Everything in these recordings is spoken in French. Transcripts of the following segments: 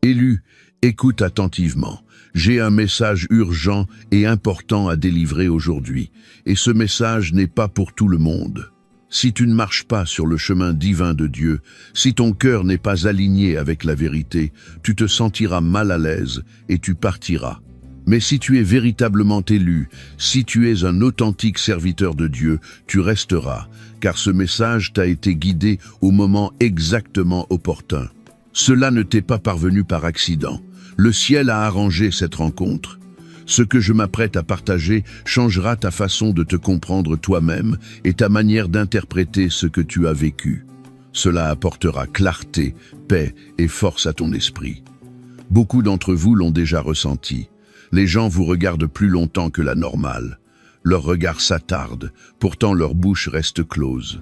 Élu, écoute attentivement. J'ai un message urgent et important à délivrer aujourd'hui, et ce message n'est pas pour tout le monde. Si tu ne marches pas sur le chemin divin de Dieu, si ton cœur n'est pas aligné avec la vérité, tu te sentiras mal à l'aise et tu partiras. Mais si tu es véritablement élu, si tu es un authentique serviteur de Dieu, tu resteras, car ce message t'a été guidé au moment exactement opportun. Cela ne t'est pas parvenu par accident. Le ciel a arrangé cette rencontre. Ce que je m'apprête à partager changera ta façon de te comprendre toi-même et ta manière d'interpréter ce que tu as vécu. Cela apportera clarté, paix et force à ton esprit. Beaucoup d'entre vous l'ont déjà ressenti. Les gens vous regardent plus longtemps que la normale. Leur regard s'attarde, pourtant leur bouche reste close.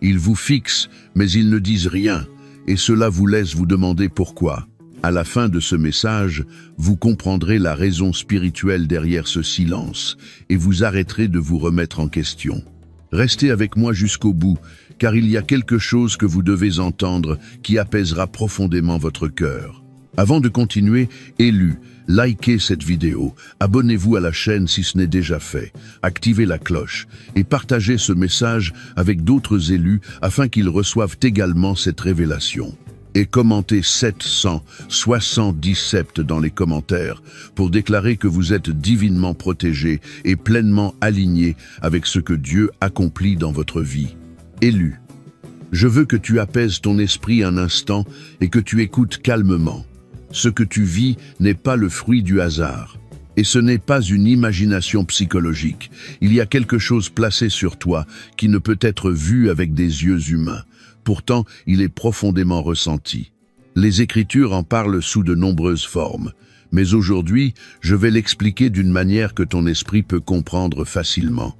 Ils vous fixent, mais ils ne disent rien, et cela vous laisse vous demander pourquoi. À la fin de ce message, vous comprendrez la raison spirituelle derrière ce silence et vous arrêterez de vous remettre en question. Restez avec moi jusqu'au bout, car il y a quelque chose que vous devez entendre qui apaisera profondément votre cœur. Avant de continuer, élu, likez cette vidéo, abonnez-vous à la chaîne si ce n'est déjà fait, activez la cloche et partagez ce message avec d'autres élus afin qu'ils reçoivent également cette révélation. Et commentez 777 dans les commentaires pour déclarer que vous êtes divinement protégé et pleinement aligné avec ce que Dieu accomplit dans votre vie. Élu, je veux que tu apaises ton esprit un instant et que tu écoutes calmement. Ce que tu vis n'est pas le fruit du hasard. Et ce n'est pas une imagination psychologique. Il y a quelque chose placé sur toi qui ne peut être vu avec des yeux humains. Pourtant, il est profondément ressenti. Les Écritures en parlent sous de nombreuses formes. Mais aujourd'hui, je vais l'expliquer d'une manière que ton esprit peut comprendre facilement.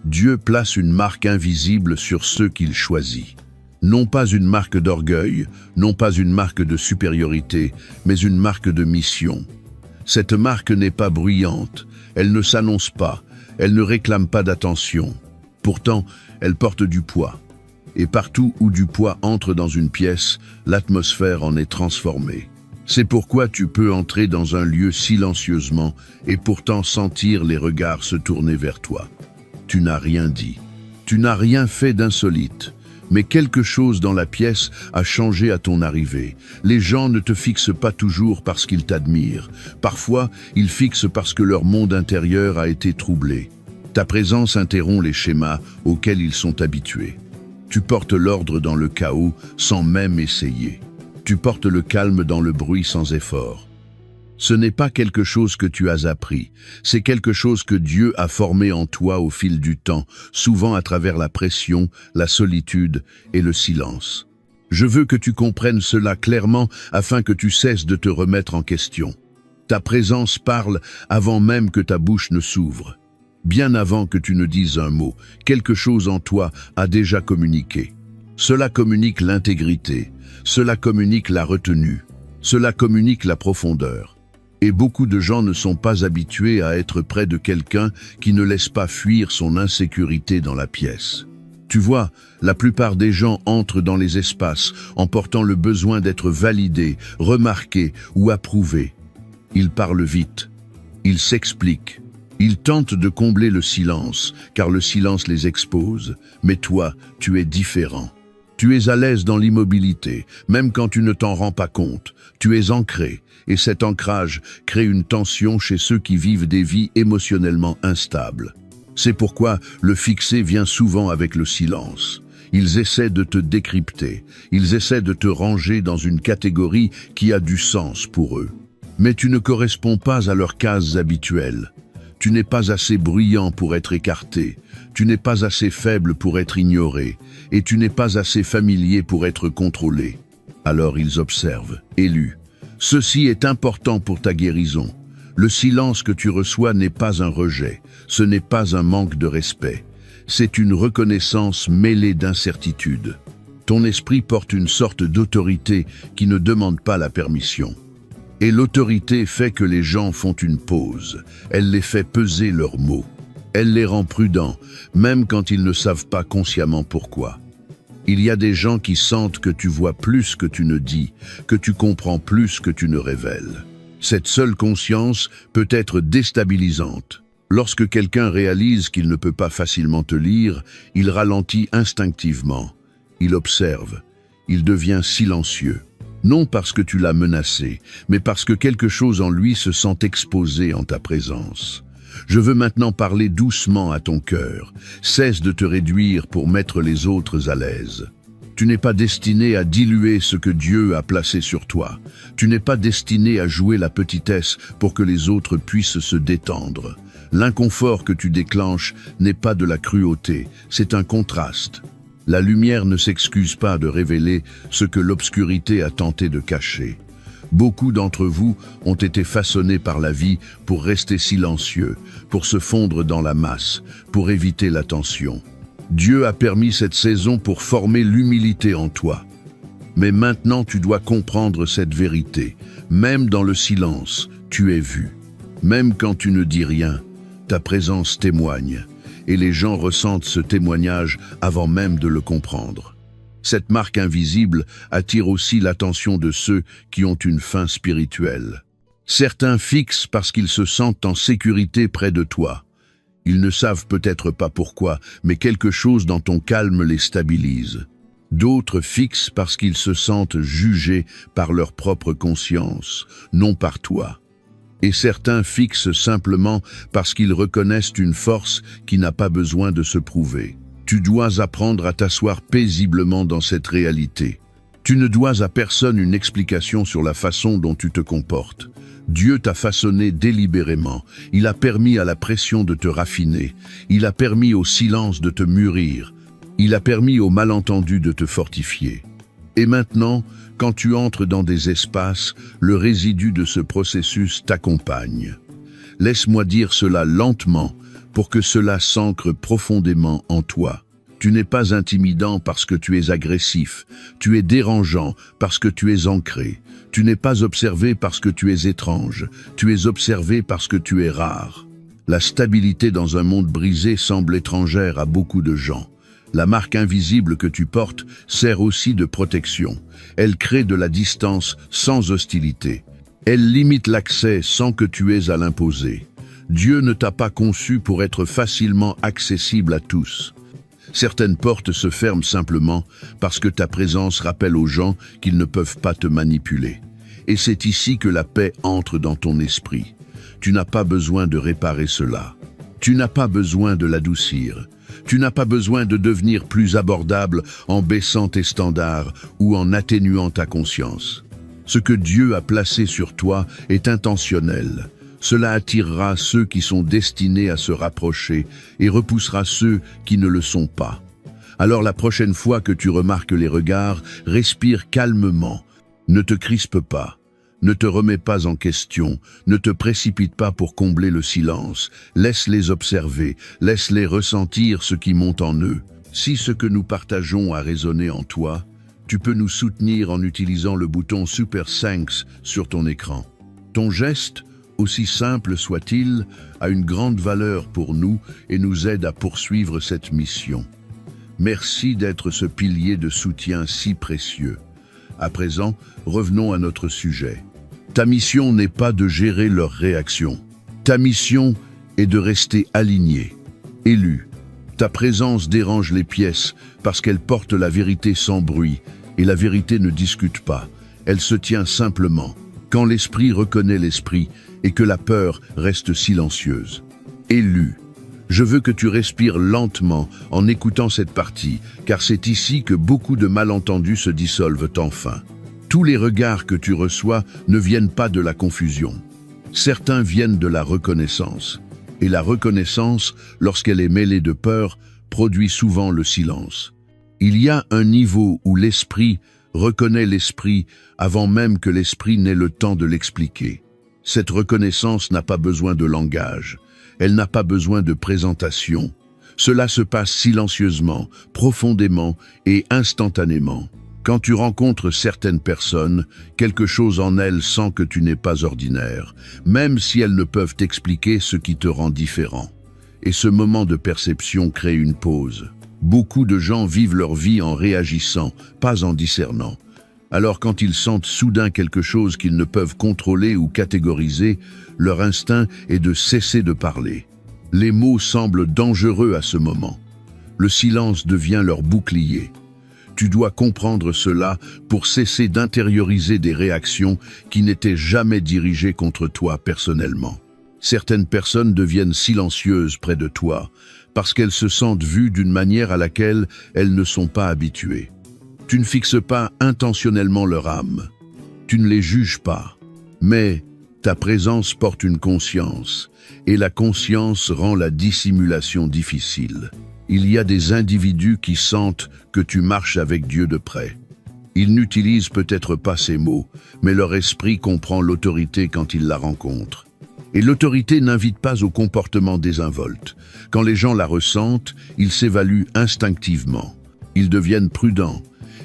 Dieu place une marque invisible sur ceux qu'il choisit. Non pas une marque d'orgueil, non pas une marque de supériorité, mais une marque de mission. Cette marque n'est pas bruyante, elle ne s'annonce pas, elle ne réclame pas d'attention. Pourtant, elle porte du poids. Et partout où du poids entre dans une pièce, l'atmosphère en est transformée. C'est pourquoi tu peux entrer dans un lieu silencieusement et pourtant sentir les regards se tourner vers toi. Tu n'as rien dit, tu n'as rien fait d'insolite. Mais quelque chose dans la pièce a changé à ton arrivée. Les gens ne te fixent pas toujours parce qu'ils t'admirent. Parfois, ils fixent parce que leur monde intérieur a été troublé. Ta présence interrompt les schémas auxquels ils sont habitués. Tu portes l'ordre dans le chaos sans même essayer. Tu portes le calme dans le bruit sans effort. Ce n'est pas quelque chose que tu as appris, c'est quelque chose que Dieu a formé en toi au fil du temps, souvent à travers la pression, la solitude et le silence. Je veux que tu comprennes cela clairement afin que tu cesses de te remettre en question. Ta présence parle avant même que ta bouche ne s'ouvre. Bien avant que tu ne dises un mot, quelque chose en toi a déjà communiqué. Cela communique l'intégrité, cela communique la retenue, cela communique la profondeur. Et beaucoup de gens ne sont pas habitués à être près de quelqu'un qui ne laisse pas fuir son insécurité dans la pièce. Tu vois, la plupart des gens entrent dans les espaces en portant le besoin d'être validés, remarqués ou approuvés. Ils parlent vite, ils s'expliquent, ils tentent de combler le silence, car le silence les expose, mais toi, tu es différent. Tu es à l'aise dans l'immobilité, même quand tu ne t'en rends pas compte. Tu es ancré, et cet ancrage crée une tension chez ceux qui vivent des vies émotionnellement instables. C'est pourquoi le fixé vient souvent avec le silence. Ils essaient de te décrypter, ils essaient de te ranger dans une catégorie qui a du sens pour eux. Mais tu ne corresponds pas à leurs cases habituelles. Tu n'es pas assez bruyant pour être écarté, tu n'es pas assez faible pour être ignoré, et tu n'es pas assez familier pour être contrôlé. Alors ils observent, élu. Ceci est important pour ta guérison. Le silence que tu reçois n'est pas un rejet, ce n'est pas un manque de respect. C'est une reconnaissance mêlée d'incertitude. Ton esprit porte une sorte d'autorité qui ne demande pas la permission. Et l'autorité fait que les gens font une pause. Elle les fait peser leurs mots. Elle les rend prudents, même quand ils ne savent pas consciemment pourquoi. Il y a des gens qui sentent que tu vois plus que tu ne dis, que tu comprends plus que tu ne révèles. Cette seule conscience peut être déstabilisante. Lorsque quelqu'un réalise qu'il ne peut pas facilement te lire, il ralentit instinctivement. Il observe. Il devient silencieux. Non parce que tu l'as menacé, mais parce que quelque chose en lui se sent exposé en ta présence. Je veux maintenant parler doucement à ton cœur. Cesse de te réduire pour mettre les autres à l'aise. Tu n'es pas destiné à diluer ce que Dieu a placé sur toi. Tu n'es pas destiné à jouer la petitesse pour que les autres puissent se détendre. L'inconfort que tu déclenches n'est pas de la cruauté, c'est un contraste. La lumière ne s'excuse pas de révéler ce que l'obscurité a tenté de cacher. Beaucoup d'entre vous ont été façonnés par la vie pour rester silencieux, pour se fondre dans la masse, pour éviter l'attention. Dieu a permis cette saison pour former l'humilité en toi. Mais maintenant tu dois comprendre cette vérité. Même dans le silence, tu es vu. Même quand tu ne dis rien, ta présence témoigne. Et les gens ressentent ce témoignage avant même de le comprendre. Cette marque invisible attire aussi l'attention de ceux qui ont une faim spirituelle. Certains fixent parce qu'ils se sentent en sécurité près de toi. Ils ne savent peut-être pas pourquoi, mais quelque chose dans ton calme les stabilise. D'autres fixent parce qu'ils se sentent jugés par leur propre conscience, non par toi. Et certains fixent simplement parce qu'ils reconnaissent une force qui n'a pas besoin de se prouver. Tu dois apprendre à t'asseoir paisiblement dans cette réalité. Tu ne dois à personne une explication sur la façon dont tu te comportes. Dieu t'a façonné délibérément. Il a permis à la pression de te raffiner. Il a permis au silence de te mûrir. Il a permis au malentendu de te fortifier. Et maintenant, quand tu entres dans des espaces, le résidu de ce processus t'accompagne. Laisse-moi dire cela lentement pour que cela s'ancre profondément en toi. Tu n'es pas intimidant parce que tu es agressif. Tu es dérangeant parce que tu es ancré. Tu n'es pas observé parce que tu es étrange. Tu es observé parce que tu es rare. La stabilité dans un monde brisé semble étrangère à beaucoup de gens. La marque invisible que tu portes sert aussi de protection. Elle crée de la distance sans hostilité. Elle limite l'accès sans que tu aies à l'imposer. Dieu ne t'a pas conçu pour être facilement accessible à tous. Certaines portes se ferment simplement parce que ta présence rappelle aux gens qu'ils ne peuvent pas te manipuler. Et c'est ici que la paix entre dans ton esprit. Tu n'as pas besoin de réparer cela. Tu n'as pas besoin de l'adoucir. Tu n'as pas besoin de devenir plus abordable en baissant tes standards ou en atténuant ta conscience. Ce que Dieu a placé sur toi est intentionnel. Cela attirera ceux qui sont destinés à se rapprocher et repoussera ceux qui ne le sont pas. Alors la prochaine fois que tu remarques les regards, respire calmement. Ne te crispe pas. Ne te remets pas en question, ne te précipite pas pour combler le silence. Laisse-les observer, laisse-les ressentir ce qui monte en eux. Si ce que nous partageons a résonné en toi, tu peux nous soutenir en utilisant le bouton Super Thanks sur ton écran. Ton geste, aussi simple soit-il, a une grande valeur pour nous et nous aide à poursuivre cette mission. Merci d'être ce pilier de soutien si précieux. À présent, revenons à notre sujet. Ta mission n'est pas de gérer leurs réactions. Ta mission est de rester aligné, élu. Ta présence dérange les pièces parce qu'elle porte la vérité sans bruit, et la vérité ne discute pas. Elle se tient simplement, quand l'esprit reconnaît l'esprit et que la peur reste silencieuse. Élu. Je veux que tu respires lentement en écoutant cette partie, car c'est ici que beaucoup de malentendus se dissolvent enfin. Tous les regards que tu reçois ne viennent pas de la confusion. Certains viennent de la reconnaissance. Et la reconnaissance, lorsqu'elle est mêlée de peur, produit souvent le silence. Il y a un niveau où l'esprit reconnaît l'esprit avant même que l'esprit n'ait le temps de l'expliquer. Cette reconnaissance n'a pas besoin de langage. Elle n'a pas besoin de présentation. Cela se passe silencieusement, profondément et instantanément. Quand tu rencontres certaines personnes, quelque chose en elles sent que tu n'es pas ordinaire, même si elles ne peuvent t'expliquer ce qui te rend différent. Et ce moment de perception crée une pause. Beaucoup de gens vivent leur vie en réagissant, pas en discernant. Alors quand ils sentent soudain quelque chose qu'ils ne peuvent contrôler ou catégoriser, leur instinct est de cesser de parler. Les mots semblent dangereux à ce moment. Le silence devient leur bouclier. Tu dois comprendre cela pour cesser d'intérioriser des réactions qui n'étaient jamais dirigées contre toi personnellement. Certaines personnes deviennent silencieuses près de toi parce qu'elles se sentent vues d'une manière à laquelle elles ne sont pas habituées. Tu ne fixes pas intentionnellement leur âme. Tu ne les juges pas. Mais ta présence porte une conscience, et la conscience rend la dissimulation difficile. Il y a des individus qui sentent que tu marches avec Dieu de près. Ils n'utilisent peut-être pas ces mots, mais leur esprit comprend l'autorité quand ils la rencontrent. Et l'autorité n'invite pas au comportement désinvolte. Quand les gens la ressentent, ils s'évaluent instinctivement. Ils deviennent prudents.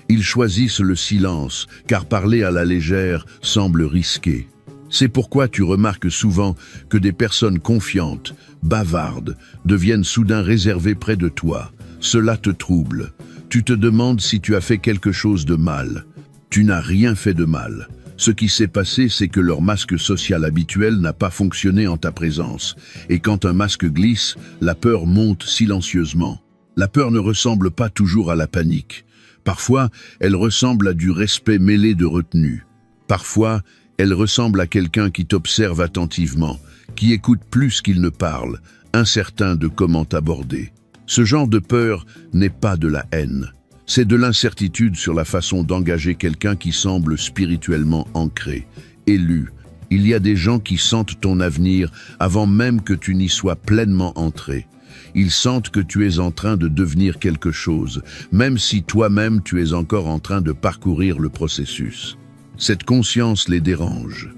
Ils choisissent le silence, car parler à la légère semble risqué. C'est pourquoi tu remarques souvent que des personnes confiantes, bavardes, deviennent soudain réservées près de toi. Cela te trouble. Tu te demandes si tu as fait quelque chose de mal. Tu n'as rien fait de mal. Ce qui s'est passé, c'est que leur masque social habituel n'a pas fonctionné en ta présence. Et quand un masque glisse, la peur monte silencieusement. La peur ne ressemble pas toujours à la panique. Parfois, elle ressemble à du respect mêlé de retenue. Parfois, elle ressemble à quelqu'un qui t'observe attentivement, qui écoute plus qu'il ne parle, incertain de comment t'aborder. Ce genre de peur n'est pas de la haine. C'est de l'incertitude sur la façon d'engager quelqu'un qui semble spirituellement ancré, élu. Il y a des gens qui sentent ton avenir avant même que tu n'y sois pleinement entré. Ils sentent que tu es en train de devenir quelque chose, même si toi-même tu es encore en train de parcourir le processus. Cette conscience les dérange.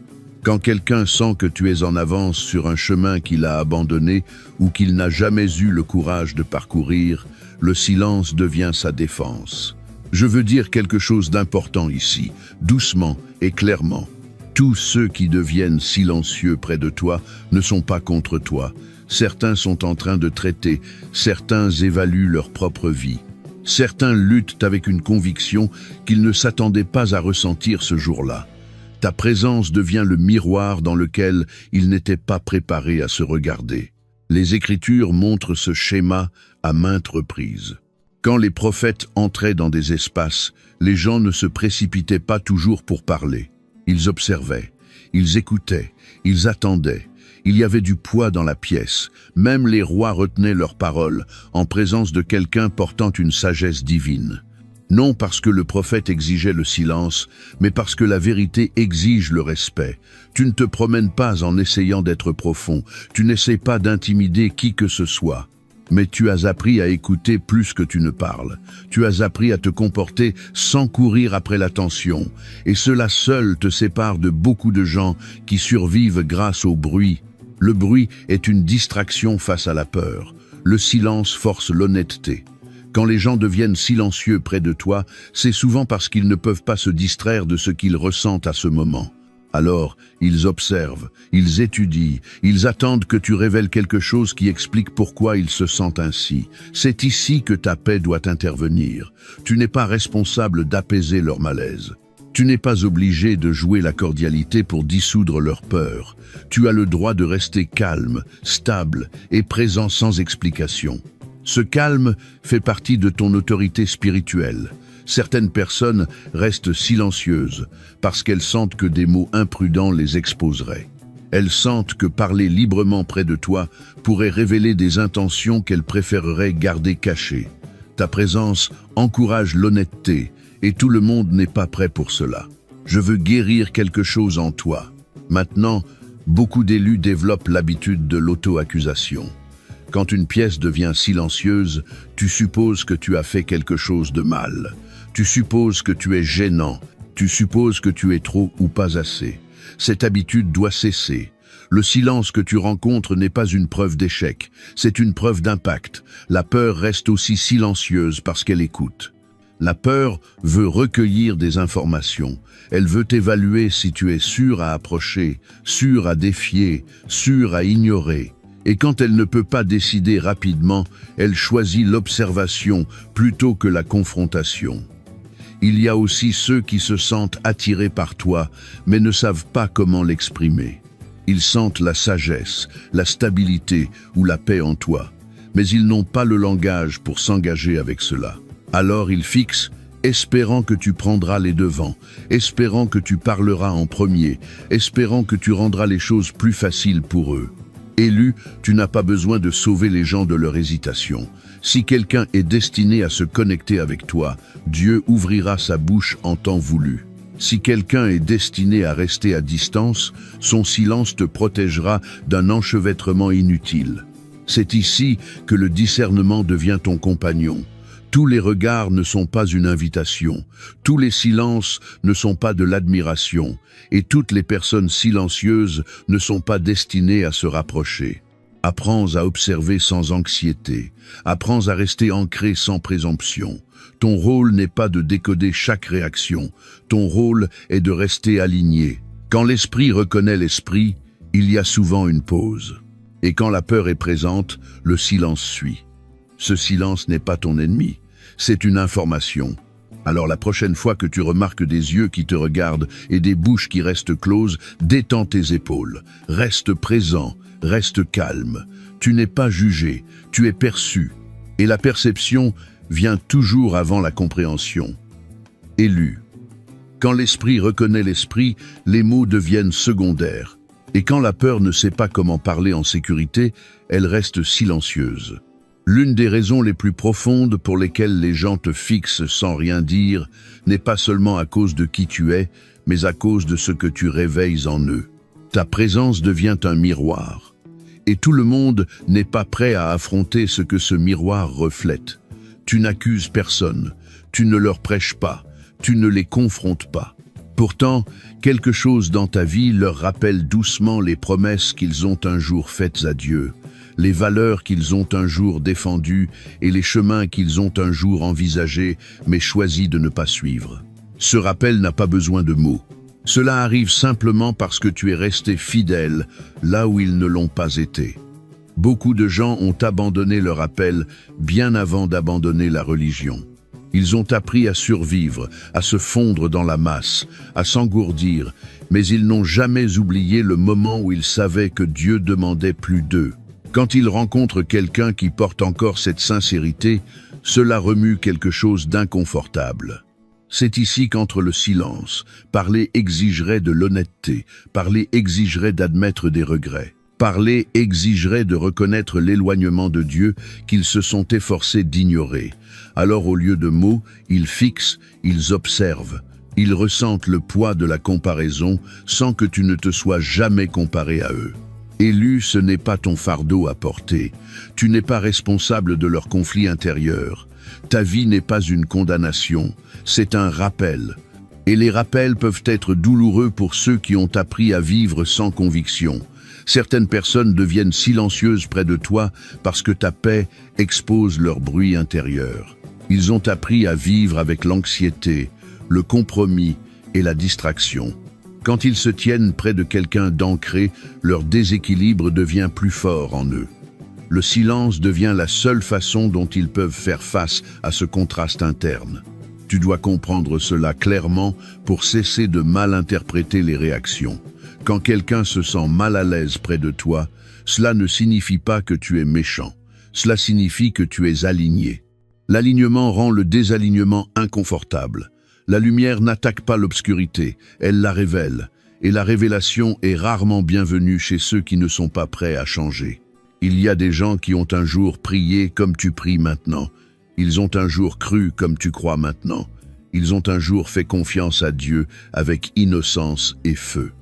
Quand quelqu'un sent que tu es en avance sur un chemin qu'il a abandonné ou qu'il n'a jamais eu le courage de parcourir, le silence devient sa défense. Je veux dire quelque chose d'important ici, doucement et clairement. Tous ceux qui deviennent silencieux près de toi ne sont pas contre toi. Certains sont en train de traiter, certains évaluent leur propre vie. Certains luttent avec une conviction qu'ils ne s'attendaient pas à ressentir ce jour-là. Ta présence devient le miroir dans lequel ils n'étaient pas préparés à se regarder. Les Écritures montrent ce schéma à maintes reprises. Quand les prophètes entraient dans des espaces, les gens ne se précipitaient pas toujours pour parler. Ils observaient, ils écoutaient, ils attendaient. Il y avait du poids dans la pièce. Même les rois retenaient leurs paroles en présence de quelqu'un portant une sagesse divine. Non parce que le prophète exigeait le silence, mais parce que la vérité exige le respect. Tu ne te promènes pas en essayant d'être profond, tu n'essaies pas d'intimider qui que ce soit. Mais tu as appris à écouter plus que tu ne parles. Tu as appris à te comporter sans courir après l'attention. Et cela seul te sépare de beaucoup de gens qui survivent grâce au bruit. Le bruit est une distraction face à la peur. Le silence force l'honnêteté. Quand les gens deviennent silencieux près de toi, c'est souvent parce qu'ils ne peuvent pas se distraire de ce qu'ils ressentent à ce moment. Alors, ils observent, ils étudient, ils attendent que tu révèles quelque chose qui explique pourquoi ils se sentent ainsi. C'est ici que ta paix doit intervenir. Tu n'es pas responsable d'apaiser leur malaise. Tu n'es pas obligé de jouer la cordialité pour dissoudre leur peur. Tu as le droit de rester calme, stable et présent sans explication. Ce calme fait partie de ton autorité spirituelle. Certaines personnes restent silencieuses parce qu'elles sentent que des mots imprudents les exposeraient. Elles sentent que parler librement près de toi pourrait révéler des intentions qu'elles préféreraient garder cachées. Ta présence encourage l'honnêteté et tout le monde n'est pas prêt pour cela. Je veux guérir quelque chose en toi. Maintenant, beaucoup d'élus développent l'habitude de l'auto-accusation. Quand une pièce devient silencieuse, tu supposes que tu as fait quelque chose de mal. Tu supposes que tu es gênant. Tu supposes que tu es trop ou pas assez. Cette habitude doit cesser. Le silence que tu rencontres n'est pas une preuve d'échec, c'est une preuve d'impact. La peur reste aussi silencieuse parce qu'elle écoute. La peur veut recueillir des informations. Elle veut évaluer si tu es sûr à approcher, sûr à défier, sûr à ignorer. Et quand elle ne peut pas décider rapidement, elle choisit l'observation plutôt que la confrontation. Il y a aussi ceux qui se sentent attirés par toi, mais ne savent pas comment l'exprimer. Ils sentent la sagesse, la stabilité ou la paix en toi, mais ils n'ont pas le langage pour s'engager avec cela. Alors ils fixent, espérant que tu prendras les devants, espérant que tu parleras en premier, espérant que tu rendras les choses plus faciles pour eux. Élu, tu n'as pas besoin de sauver les gens de leur hésitation. Si quelqu'un est destiné à se connecter avec toi, Dieu ouvrira sa bouche en temps voulu. Si quelqu'un est destiné à rester à distance, son silence te protégera d'un enchevêtrement inutile. C'est ici que le discernement devient ton compagnon. Tous les regards ne sont pas une invitation, tous les silences ne sont pas de l'admiration, et toutes les personnes silencieuses ne sont pas destinées à se rapprocher. Apprends à observer sans anxiété, apprends à rester ancré sans présomption. Ton rôle n'est pas de décoder chaque réaction, ton rôle est de rester aligné. Quand l'esprit reconnaît l'esprit, il y a souvent une pause. Et quand la peur est présente, le silence suit. Ce silence n'est pas ton ennemi, c'est une information. Alors la prochaine fois que tu remarques des yeux qui te regardent et des bouches qui restent closes, détends tes épaules, reste présent, reste calme. Tu n'es pas jugé, tu es perçu. Et la perception vient toujours avant la compréhension. Élu. Quand l'esprit reconnaît l'esprit, les mots deviennent secondaires. Et quand la peur ne sait pas comment parler en sécurité, elle reste silencieuse. L'une des raisons les plus profondes pour lesquelles les gens te fixent sans rien dire n'est pas seulement à cause de qui tu es, mais à cause de ce que tu réveilles en eux. Ta présence devient un miroir. Et tout le monde n'est pas prêt à affronter ce que ce miroir reflète. Tu n'accuses personne, tu ne leur prêches pas, tu ne les confrontes pas. Pourtant, quelque chose dans ta vie leur rappelle doucement les promesses qu'ils ont un jour faites à Dieu, les valeurs qu'ils ont un jour défendues et les chemins qu'ils ont un jour envisagés mais choisi de ne pas suivre. Ce rappel n'a pas besoin de mots. Cela arrive simplement parce que tu es resté fidèle là où ils ne l'ont pas été. Beaucoup de gens ont abandonné leur appel bien avant d'abandonner la religion. Ils ont appris à survivre, à se fondre dans la masse, à s'engourdir, mais ils n'ont jamais oublié le moment où ils savaient que Dieu demandait plus d'eux. Quand ils rencontrent quelqu'un qui porte encore cette sincérité, cela remue quelque chose d'inconfortable. C'est ici qu'entre le silence. Parler exigerait de l'honnêteté, parler exigerait d'admettre des regrets. Parler exigerait de reconnaître l'éloignement de Dieu qu'ils se sont efforcés d'ignorer. Alors au lieu de mots, ils fixent, ils observent. Ils ressentent le poids de la comparaison sans que tu ne te sois jamais comparé à eux. Élu, ce n'est pas ton fardeau à porter. Tu n'es pas responsable de leur conflit intérieur. Ta vie n'est pas une condamnation, c'est un rappel. Et les rappels peuvent être douloureux pour ceux qui ont appris à vivre sans conviction. Certaines personnes deviennent silencieuses près de toi parce que ta paix expose leur bruit intérieur. Ils ont appris à vivre avec l'anxiété, le compromis et la distraction. Quand ils se tiennent près de quelqu'un d'ancré, leur déséquilibre devient plus fort en eux. Le silence devient la seule façon dont ils peuvent faire face à ce contraste interne. Tu dois comprendre cela clairement pour cesser de mal interpréter les réactions. Quand quelqu'un se sent mal à l'aise près de toi, cela ne signifie pas que tu es méchant. Cela signifie que tu es aligné. L'alignement rend le désalignement inconfortable. La lumière n'attaque pas l'obscurité, elle la révèle. Et la révélation est rarement bienvenue chez ceux qui ne sont pas prêts à changer. Il y a des gens qui ont un jour prié comme tu pries maintenant. Ils ont un jour cru comme tu crois maintenant. Ils ont un jour fait confiance à Dieu avec innocence et feu.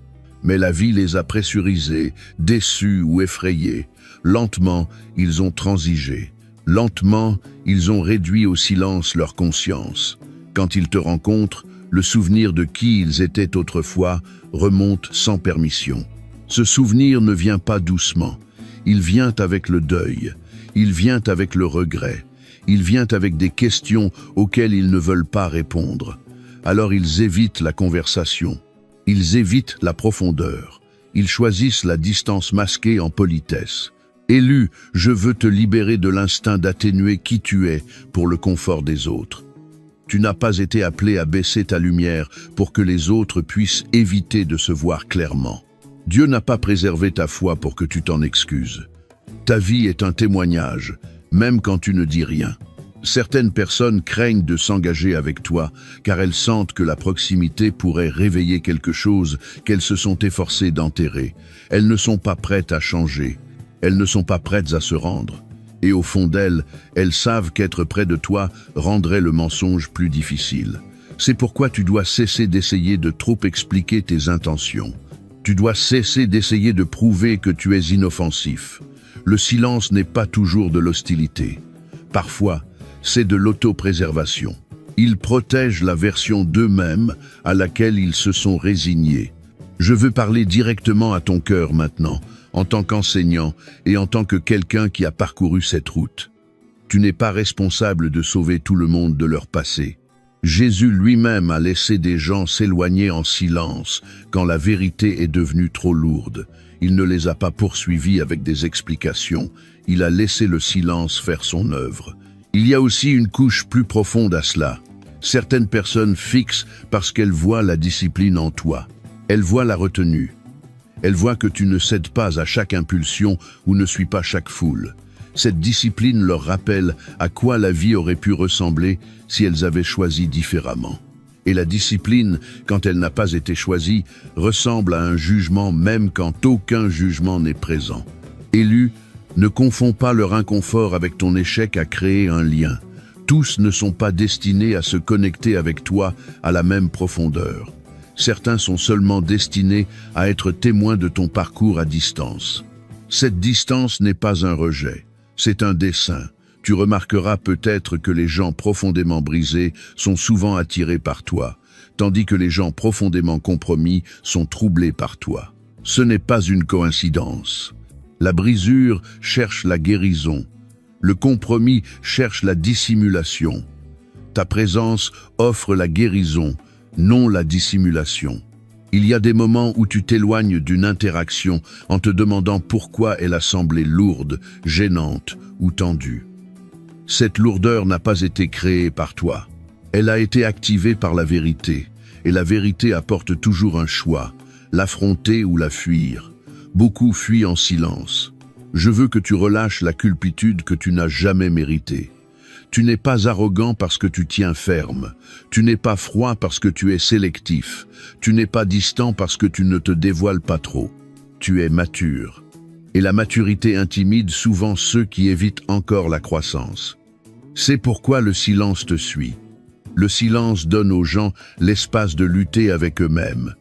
Mais la vie les a pressurisés, déçus ou effrayés. Lentement, ils ont transigé. Lentement, ils ont réduit au silence leur conscience. Quand ils te rencontrent, le souvenir de qui ils étaient autrefois remonte sans permission. Ce souvenir ne vient pas doucement. Il vient avec le deuil. Il vient avec le regret. Il vient avec des questions auxquelles ils ne veulent pas répondre. Alors ils évitent la conversation. Ils évitent la profondeur. Ils choisissent la distance masquée en politesse. Élu, je veux te libérer de l'instinct d'atténuer qui tu es pour le confort des autres. Tu n'as pas été appelé à baisser ta lumière pour que les autres puissent éviter de se voir clairement. Dieu n'a pas préservé ta foi pour que tu t'en excuses. Ta vie est un témoignage, même quand tu ne dis rien. Certaines personnes craignent de s'engager avec toi, car elles sentent que la proximité pourrait réveiller quelque chose qu'elles se sont efforcées d'enterrer. Elles ne sont pas prêtes à changer. Elles ne sont pas prêtes à se rendre. Et au fond d'elles, elles savent qu'être près de toi rendrait le mensonge plus difficile. C'est pourquoi tu dois cesser d'essayer de trop expliquer tes intentions. Tu dois cesser d'essayer de prouver que tu es inoffensif. Le silence n'est pas toujours de l'hostilité. Parfois, c'est de l'autopréservation. Ils protègent la version d'eux-mêmes à laquelle ils se sont résignés. Je veux parler directement à ton cœur maintenant, en tant qu'enseignant et en tant que quelqu'un qui a parcouru cette route. Tu n'es pas responsable de sauver tout le monde de leur passé. Jésus lui-même a laissé des gens s'éloigner en silence quand la vérité est devenue trop lourde. Il ne les a pas poursuivis avec des explications. Il a laissé le silence faire son œuvre. Il y a aussi une couche plus profonde à cela. Certaines personnes fixent parce qu'elles voient la discipline en toi. Elles voient la retenue. Elles voient que tu ne cèdes pas à chaque impulsion ou ne suis pas chaque foule. Cette discipline leur rappelle à quoi la vie aurait pu ressembler si elles avaient choisi différemment. Et la discipline, quand elle n'a pas été choisie, ressemble à un jugement même quand aucun jugement n'est présent. Élu, ne confonds pas leur inconfort avec ton échec à créer un lien. Tous ne sont pas destinés à se connecter avec toi à la même profondeur. Certains sont seulement destinés à être témoins de ton parcours à distance. Cette distance n'est pas un rejet, c'est un dessein. Tu remarqueras peut-être que les gens profondément brisés sont souvent attirés par toi, tandis que les gens profondément compromis sont troublés par toi. Ce n'est pas une coïncidence. La brisure cherche la guérison. Le compromis cherche la dissimulation. Ta présence offre la guérison, non la dissimulation. Il y a des moments où tu t'éloignes d'une interaction en te demandant pourquoi elle a semblé lourde, gênante ou tendue. Cette lourdeur n'a pas été créée par toi. Elle a été activée par la vérité, et la vérité apporte toujours un choix, l'affronter ou la fuir. Beaucoup fuient en silence. Je veux que tu relâches la culpitude que tu n'as jamais méritée. Tu n'es pas arrogant parce que tu tiens ferme. Tu n'es pas froid parce que tu es sélectif. Tu n'es pas distant parce que tu ne te dévoiles pas trop. Tu es mature. Et la maturité intimide souvent ceux qui évitent encore la croissance. C'est pourquoi le silence te suit. Le silence donne aux gens l'espace de lutter avec eux-mêmes.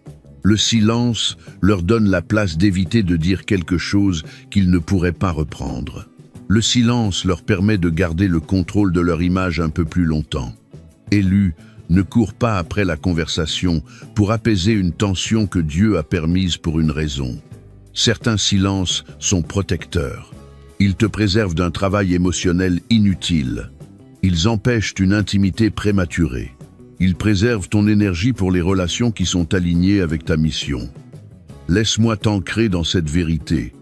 Le silence leur donne la place d'éviter de dire quelque chose qu'ils ne pourraient pas reprendre. Le silence leur permet de garder le contrôle de leur image un peu plus longtemps. Élu, ne cours pas après la conversation pour apaiser une tension que Dieu a permise pour une raison. Certains silences sont protecteurs. Ils te préservent d'un travail émotionnel inutile. Ils empêchent une intimité prématurée. Ils préservent ton énergie pour les relations qui sont alignées avec ta mission. Laisse-moi t'ancrer dans cette vérité.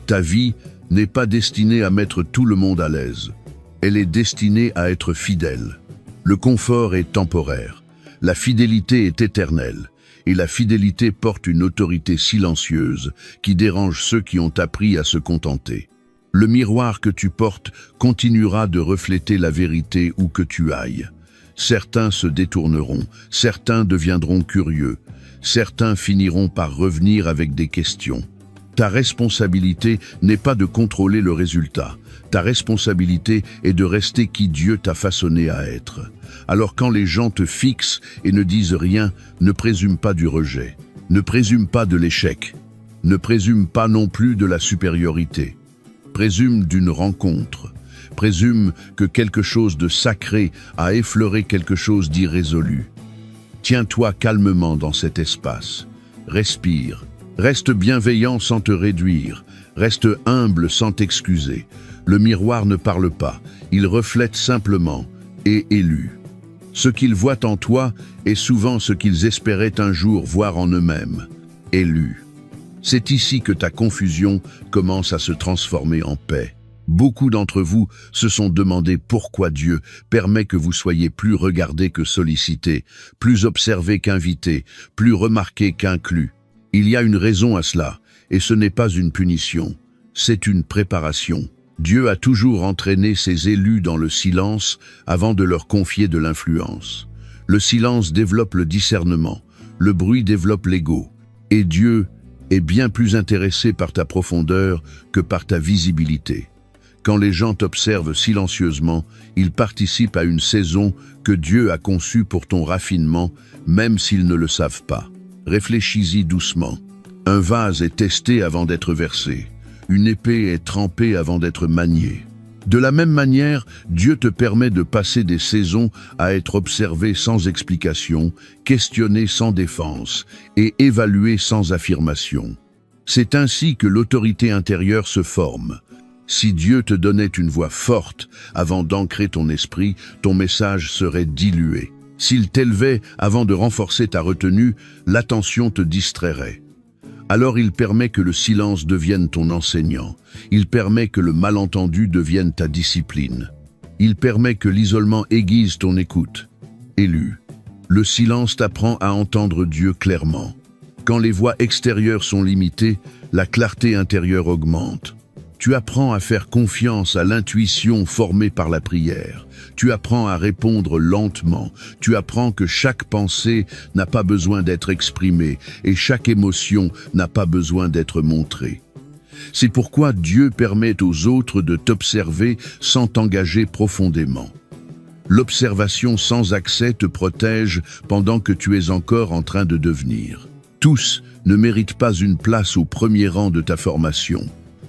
Ta vie n'est pas destinée à mettre tout le monde à l'aise. Elle est destinée à être fidèle. Le confort est temporaire. La fidélité est éternelle. Et la fidélité porte une autorité silencieuse qui dérange ceux qui ont appris à se contenter. Le miroir que tu portes continuera de refléter la vérité où que tu ailles. Certains se détourneront, certains deviendront curieux, certains finiront par revenir avec des questions. Ta responsabilité n'est pas de contrôler le résultat. Ta responsabilité est de rester qui Dieu t'a façonné à être. Alors quand les gens te fixent et ne disent rien, ne présume pas du rejet. Ne présume pas de l'échec. Ne présume pas non plus de la supériorité. Présume d'une rencontre. Présume que quelque chose de sacré a effleuré quelque chose d'irrésolu. Tiens-toi calmement dans cet espace. Respire. Reste bienveillant sans te réduire. Reste humble sans t'excuser. Le miroir ne parle pas. Il reflète simplement. Et élu. Ce qu'ils voient en toi est souvent ce qu'ils espéraient un jour voir en eux-mêmes. Élu. C'est ici que ta confusion commence à se transformer en paix. Beaucoup d'entre vous se sont demandé pourquoi Dieu permet que vous soyez plus regardés que sollicités, plus observés qu'invités, plus remarqués qu'inclus. Il y a une raison à cela, et ce n'est pas une punition, c'est une préparation. Dieu a toujours entraîné ses élus dans le silence avant de leur confier de l'influence. Le silence développe le discernement, le bruit développe l'ego, et Dieu est bien plus intéressé par ta profondeur que par ta visibilité. Quand les gens t'observent silencieusement, ils participent à une saison que Dieu a conçue pour ton raffinement, même s'ils ne le savent pas. Réfléchis-y doucement. Un vase est testé avant d'être versé. Une épée est trempée avant d'être maniée. De la même manière, Dieu te permet de passer des saisons à être observé sans explication, questionné sans défense et évalué sans affirmation. C'est ainsi que l'autorité intérieure se forme. Si Dieu te donnait une voix forte avant d'ancrer ton esprit, ton message serait dilué. S'il t'élevait avant de renforcer ta retenue, l'attention te distrairait. Alors il permet que le silence devienne ton enseignant. Il permet que le malentendu devienne ta discipline. Il permet que l'isolement aiguise ton écoute. Élu, le silence t'apprend à entendre Dieu clairement. Quand les voix extérieures sont limitées, la clarté intérieure augmente. Tu apprends à faire confiance à l'intuition formée par la prière. Tu apprends à répondre lentement. Tu apprends que chaque pensée n'a pas besoin d'être exprimée et chaque émotion n'a pas besoin d'être montrée. C'est pourquoi Dieu permet aux autres de t'observer sans t'engager profondément. L'observation sans accès te protège pendant que tu es encore en train de devenir. Tous ne méritent pas une place au premier rang de ta formation.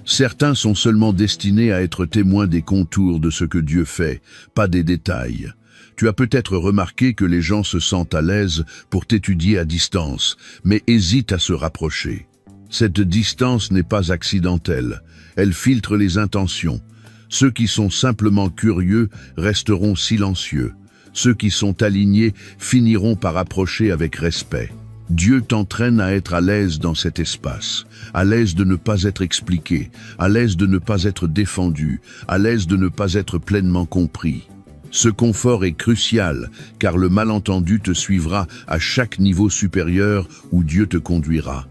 Certains sont seulement destinés à être témoins des contours de ce que Dieu fait, pas des détails. Tu as peut-être remarqué que les gens se sentent à l'aise pour t'étudier à distance, mais hésitent à se rapprocher. Cette distance n'est pas accidentelle, elle filtre les intentions. Ceux qui sont simplement curieux resteront silencieux. Ceux qui sont alignés finiront par approcher avec respect. Dieu t'entraîne à être à l'aise dans cet espace, à l'aise de ne pas être expliqué, à l'aise de ne pas être défendu, à l'aise de ne pas être pleinement compris. Ce confort est crucial, car le malentendu te suivra à chaque niveau supérieur où Dieu te conduira.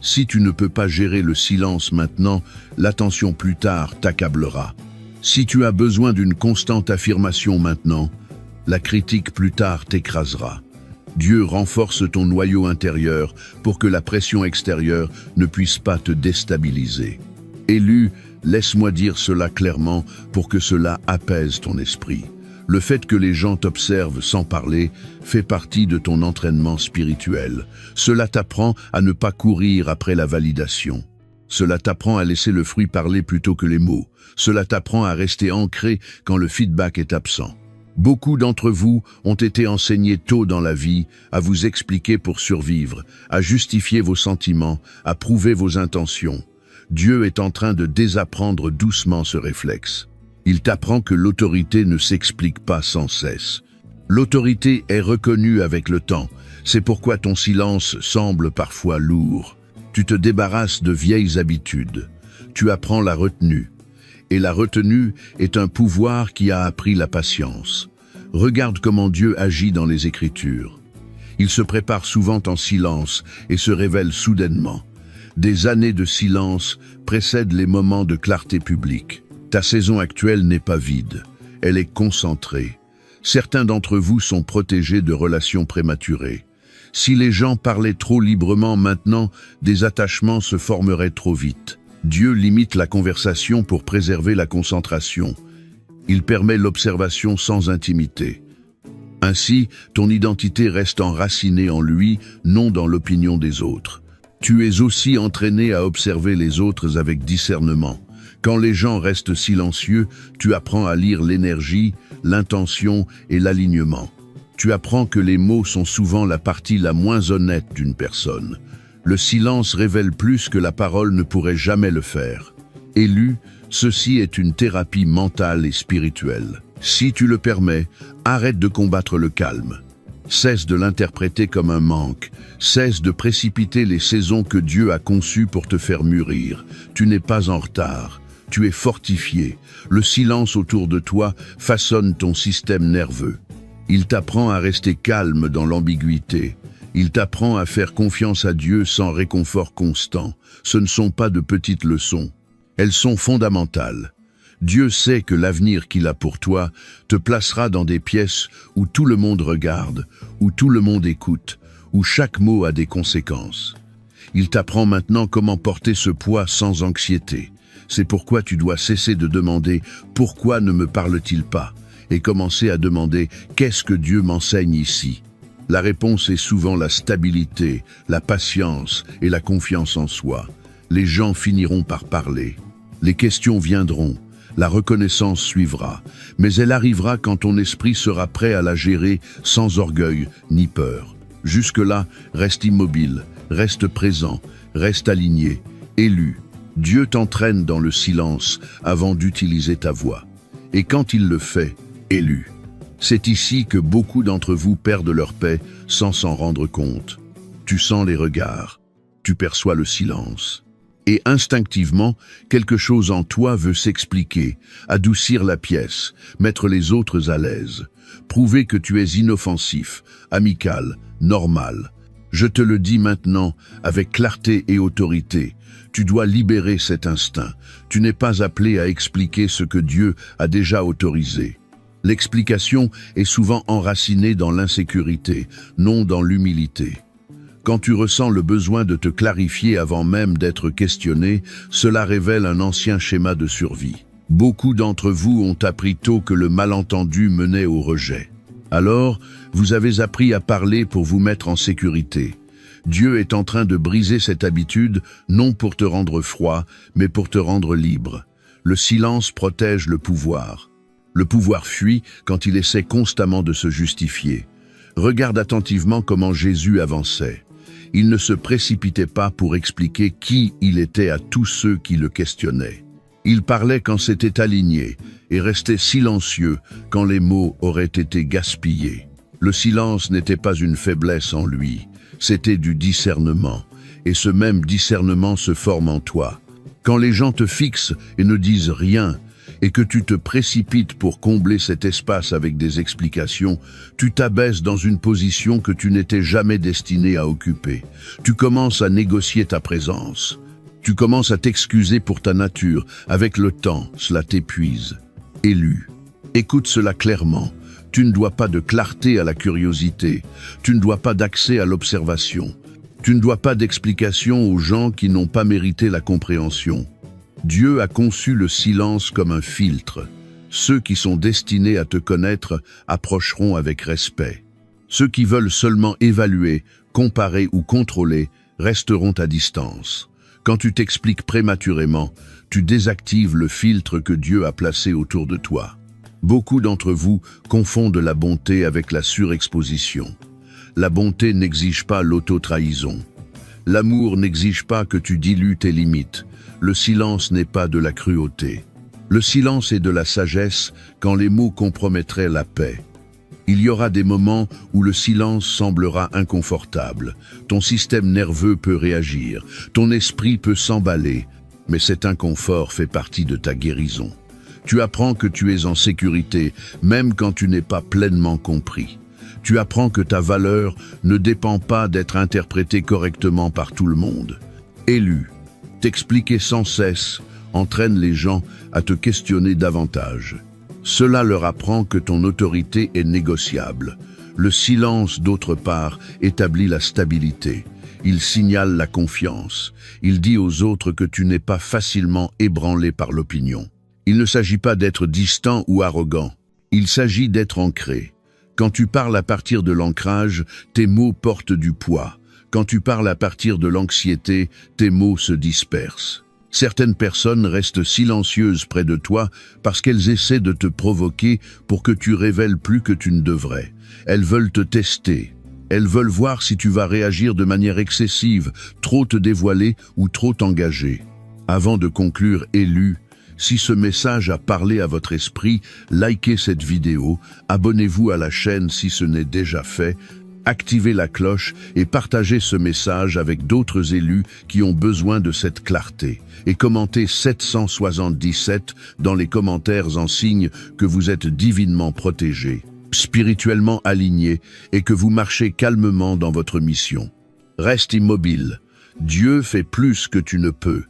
Si tu ne peux pas gérer le silence maintenant, l'attention plus tard t'accablera. Si tu as besoin d'une constante affirmation maintenant, la critique plus tard t'écrasera. Dieu renforce ton noyau intérieur pour que la pression extérieure ne puisse pas te déstabiliser. Élu, laisse-moi dire cela clairement pour que cela apaise ton esprit. Le fait que les gens t'observent sans parler fait partie de ton entraînement spirituel. Cela t'apprend à ne pas courir après la validation. Cela t'apprend à laisser le fruit parler plutôt que les mots. Cela t'apprend à rester ancré quand le feedback est absent. Beaucoup d'entre vous ont été enseignés tôt dans la vie à vous expliquer pour survivre, à justifier vos sentiments, à prouver vos intentions. Dieu est en train de désapprendre doucement ce réflexe. Il t'apprend que l'autorité ne s'explique pas sans cesse. L'autorité est reconnue avec le temps. C'est pourquoi ton silence semble parfois lourd. Tu te débarrasses de vieilles habitudes. Tu apprends la retenue. Et la retenue est un pouvoir qui a appris la patience. Regarde comment Dieu agit dans les Écritures. Il se prépare souvent en silence et se révèle soudainement. Des années de silence précèdent les moments de clarté publique. Ta saison actuelle n'est pas vide, elle est concentrée. Certains d'entre vous sont protégés de relations prématurées. Si les gens parlaient trop librement maintenant, des attachements se formeraient trop vite. Dieu limite la conversation pour préserver la concentration. Il permet l'observation sans intimité. Ainsi, ton identité reste enracinée en lui, non dans l'opinion des autres. Tu es aussi entraîné à observer les autres avec discernement. Quand les gens restent silencieux, tu apprends à lire l'énergie, l'intention et l'alignement. Tu apprends que les mots sont souvent la partie la moins honnête d'une personne. Le silence révèle plus que la parole ne pourrait jamais le faire. Élu, ceci est une thérapie mentale et spirituelle. Si tu le permets, arrête de combattre le calme. Cesse de l'interpréter comme un manque. Cesse de précipiter les saisons que Dieu a conçues pour te faire mûrir. Tu n'es pas en retard. Tu es fortifié. Le silence autour de toi façonne ton système nerveux. Il t'apprend à rester calme dans l'ambiguïté. Il t'apprend à faire confiance à Dieu sans réconfort constant. Ce ne sont pas de petites leçons. Elles sont fondamentales. Dieu sait que l'avenir qu'il a pour toi te placera dans des pièces où tout le monde regarde, où tout le monde écoute, où chaque mot a des conséquences. Il t'apprend maintenant comment porter ce poids sans anxiété. C'est pourquoi tu dois cesser de demander « Pourquoi ne me parle-t-il pas ?» et commencer à demander « Qu'est-ce que Dieu m'enseigne ici ?» La réponse est souvent la stabilité, la patience et la confiance en soi. Les gens finiront par parler. Les questions viendront. La reconnaissance suivra, mais elle arrivera quand ton esprit sera prêt à la gérer sans orgueil ni peur. Jusque-là, reste immobile, reste présent, reste aligné, élu. Dieu t'entraîne dans le silence avant d'utiliser ta voix. Et quand il le fait, élu. C'est ici que beaucoup d'entre vous perdent leur paix sans s'en rendre compte. Tu sens les regards, tu perçois le silence. Et instinctivement, quelque chose en toi veut s'expliquer, adoucir la pièce, mettre les autres à l'aise, prouver que tu es inoffensif, amical, normal. Je te le dis maintenant, avec clarté et autorité, tu dois libérer cet instinct. Tu n'es pas appelé à expliquer ce que Dieu a déjà autorisé. L'explication est souvent enracinée dans l'insécurité, non dans l'humilité. Quand tu ressens le besoin de te clarifier avant même d'être questionné, cela révèle un ancien schéma de survie. Beaucoup d'entre vous ont appris tôt que le malentendu menait au rejet. Alors, vous avez appris à parler pour vous mettre en sécurité. Dieu est en train de briser cette habitude, non pour te rendre froid, mais pour te rendre libre. Le silence protège le pouvoir. Le pouvoir fuit quand il essaie constamment de se justifier. Regarde attentivement comment Jésus avançait. Il ne se précipitait pas pour expliquer qui il était à tous ceux qui le questionnaient. Il parlait quand c'était aligné et restait silencieux quand les mots auraient été gaspillés. Le silence n'était pas une faiblesse en lui, c'était du discernement. Et ce même discernement se forme en toi. Quand les gens te fixent et ne disent rien, et que tu te précipites pour combler cet espace avec des explications, tu t'abaisses dans une position que tu n'étais jamais destiné à occuper. Tu commences à négocier ta présence. Tu commences à t'excuser pour ta nature. Avec le temps, cela t'épuise. Élu. Écoute cela clairement. Tu ne dois pas de clarté à la curiosité. Tu ne dois pas d'accès à l'observation. Tu ne dois pas d'explication aux gens qui n'ont pas mérité la compréhension. Dieu a conçu le silence comme un filtre. Ceux qui sont destinés à te connaître approcheront avec respect. Ceux qui veulent seulement évaluer, comparer ou contrôler resteront à distance. Quand tu t'expliques prématurément, tu désactives le filtre que Dieu a placé autour de toi. Beaucoup d'entre vous confondent la bonté avec la surexposition. La bonté n'exige pas l'auto-trahison. L'amour n'exige pas que tu dilues tes limites. Le silence n'est pas de la cruauté. Le silence est de la sagesse quand les mots compromettraient la paix. Il y aura des moments où le silence semblera inconfortable. Ton système nerveux peut réagir, ton esprit peut s'emballer, mais cet inconfort fait partie de ta guérison. Tu apprends que tu es en sécurité, même quand tu n'es pas pleinement compris. Tu apprends que ta valeur ne dépend pas d'être interprétée correctement par tout le monde. Élu. T'expliquer sans cesse entraîne les gens à te questionner davantage. Cela leur apprend que ton autorité est négociable. Le silence, d'autre part, établit la stabilité. Il signale la confiance. Il dit aux autres que tu n'es pas facilement ébranlé par l'opinion. Il ne s'agit pas d'être distant ou arrogant. Il s'agit d'être ancré. Quand tu parles à partir de l'ancrage, tes mots portent du poids. Quand tu parles à partir de l'anxiété, tes mots se dispersent. Certaines personnes restent silencieuses près de toi parce qu'elles essaient de te provoquer pour que tu révèles plus que tu ne devrais. Elles veulent te tester. Elles veulent voir si tu vas réagir de manière excessive, trop te dévoiler ou trop t'engager. Avant de conclure, élu, si ce message a parlé à votre esprit, likez cette vidéo, abonnez-vous à la chaîne si ce n'est déjà fait, activez la cloche et partagez ce message avec d'autres élus qui ont besoin de cette clarté. Et commentez 777 dans les commentaires en signe que vous êtes divinement protégés, spirituellement alignés et que vous marchez calmement dans votre mission. Reste immobile. Dieu fait plus que tu ne peux.